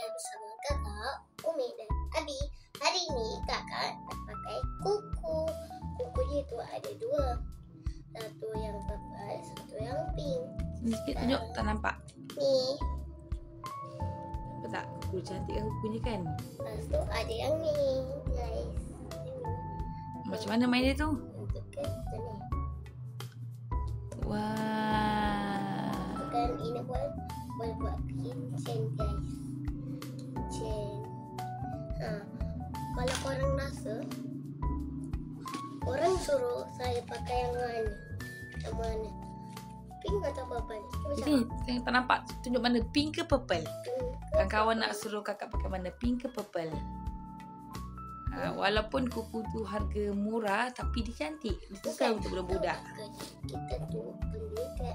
Belajar bersama kakak, Umi dan Abi. Hari ini kakak nak pakai kuku. Kukunya itu ada dua. Satu yang purple, satu yang pink. Sikit tunjuk, tak nampak. Ni. Nampak tak? Kuku cantik kan kukunya kan? Lepas tu ada yang ni, guys. Macam mana main dia tu? Untuk kan ni. Wah. Bukan ini boleh buat kitchen, guys. Kitchen. Kalau korang rasa, orang suruh saya pakai yang mana? Yang mana? Pink atau purple? Ini tak nampak. Tunjuk mana, pink ke purple? Pink. Kawan nak suruh kakak pakai mana, pink ke purple? Walaupun kuku tu harga murah, tapi dia cantik. Dia susah untuk budak-budak. Kita tu beli kat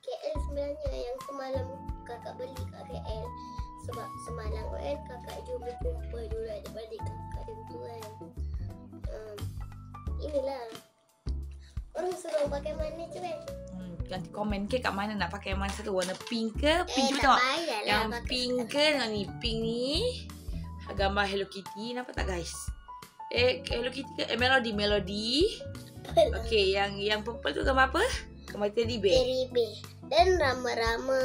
KL sebenarnya, yang semalam kakak beli kat KL. Sebab semalam kan kakak jumpa dulu daripada kakak tu kan. Inilah. Orang suruh pakai mana tu kan? Nanti komen ke kat mana nak pakai yang mana satu, warna pink ke? Pink tak tengok. payahlah Yang pakai pink ke? Tengok ni, pink ni. Gambar Hello Kitty. Nampak tak guys? Hello Kitty ke? Melody. Okey, yang purple tu gambar apa? Gambar teddy bear. Teddy bear. Dan rama-rama.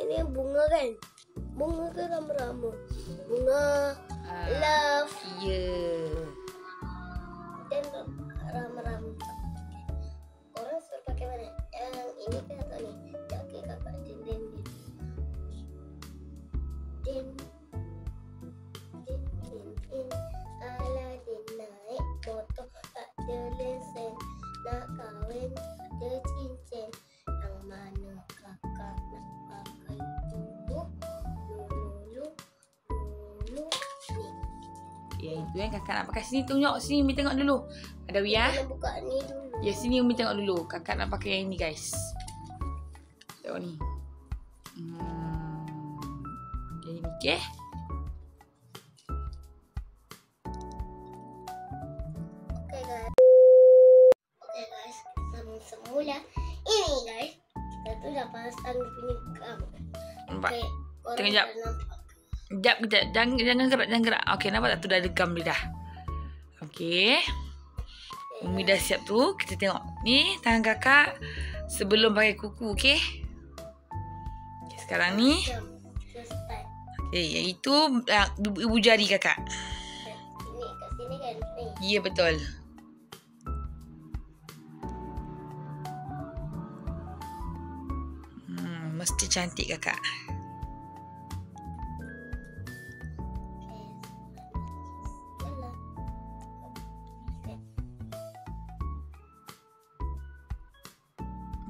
Ini bunga kan? Bunga ke rama-rama? Bunga. Love. Ya. Dan rama-rama. Orang suruh pakai mana? Yang ini ke atau ni? Okay, kakak din. Aladin naik motor, tak ada lesen. Nak kahwin, tak ada cincin. Yang mana kakak nak pakai dulu ni. Ya, itu yang kakak nak pakai. Sini tunjuk, sini Umi tengok dulu. Ada Wia? Kita buka ni dulu. Ya, sini Umi tengok dulu. Kakak nak pakai yang ni guys. Tengok ni. Yang ini okey. Okay guys, sambung semula. Ini guys, kita tu dah pasang dia punya gam. Nampak? Okay, korang Tengok jap. dah nampak. Sekejap. Jangan gerak. Okey, nampak tak tu dah ada gam dia dah. Okey. Umi dah siap tu. Kita tengok. Ni tangan kakak sebelum pakai kuku, okey? Okay, sekarang ni. Jom, kita start. Okey, yang itu ibu jari kakak. Ini kat sini kan? Ni. Ya, betul. Mesti cantik kakak.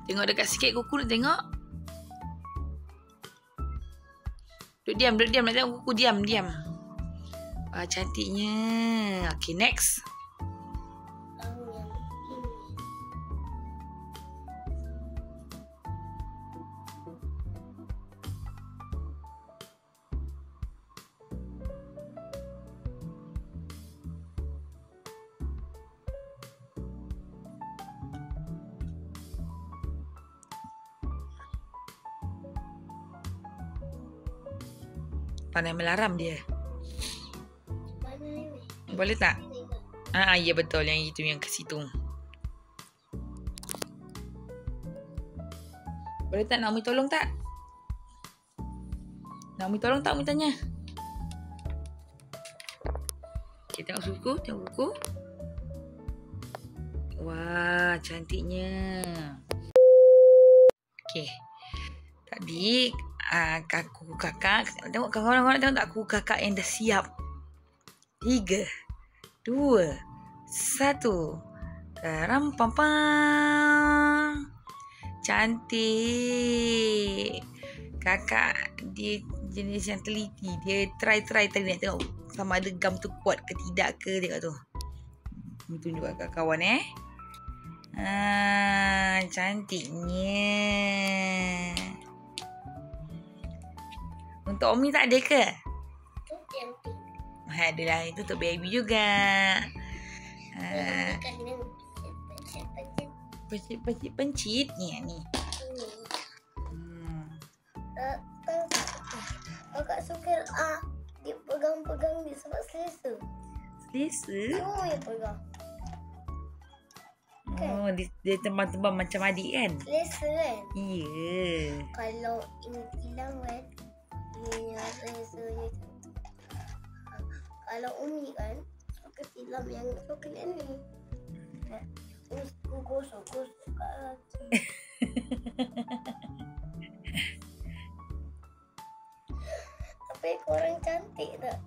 Tengok dekat sikit kuku, tengok. Duduk diam. Nak tengok kuku, diam. Wah, cantiknya. Okay, next. Pandai melaram dia. Mana ni? Boleh tak? Ya betul. Yang itu yang ke situ. Boleh tak Naomi tolong tak? Naomi tolong tak? Umi tanya. Okay, tengok kuku. Wah, cantiknya. Okay. Tadi kuku kakak. Tengok kawan-kawan, tengok tak kuku kakak yang dah siap. 3, 2, 1. Pam. Cantik. Kakak dia jenis yang teliti. Dia try tadi nak tengok sama ada gam tu kuat ke tidak ke. Tengok tu. Ni tunjuk kat kawan cantiknya. Untuk Umi tak ada ke? Yang pink. Adalah, itu untuk baby juga. Pencit ni. Kakak suka dia pegang-pegang dia sebab selesa. Selesa? Cuma dia pegang. Oh, dia tembang-tembang macam adik kan? Selesa kan? Ya. Kalau ini hilang kan, dia selesanya tu. Kalau Umi kan, suka tilam yang coklat ni. Terus aku gosok kat hati. Tapi korang cantik tak?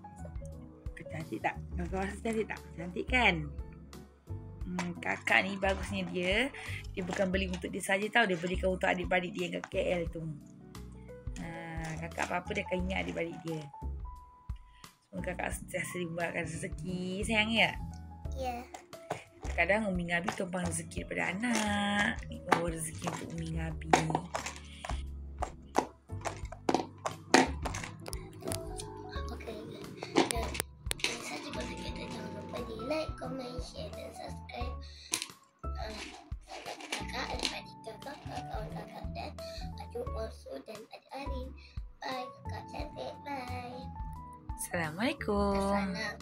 Cantik tak? Kakak rasa cantik tak? Cantik kan? Kakak ni bagusnya dia bukan beli untuk dia saja tau. Dia belikan untuk adik-beradik dia yang kat KL tu. Kakak apa-apa dia akan ingat adik-beradik dia. Semoga kakak sentiasa dibuatkan rezeki. Sayang ya? Ya. Kadang Umi dengan Abi tumpang rezeki daripada anak. Oh, rezeki untuk Umi dengan Abi. Okay. Dan saja pada kita jangan lupa di like, comment, share dan subscribe. Kakak, adik-adik kakak, kawan kakak dan adik Orsu dan adik Arin. Bye, kakak cantik. Bye. Assalamualaikum. Assalam.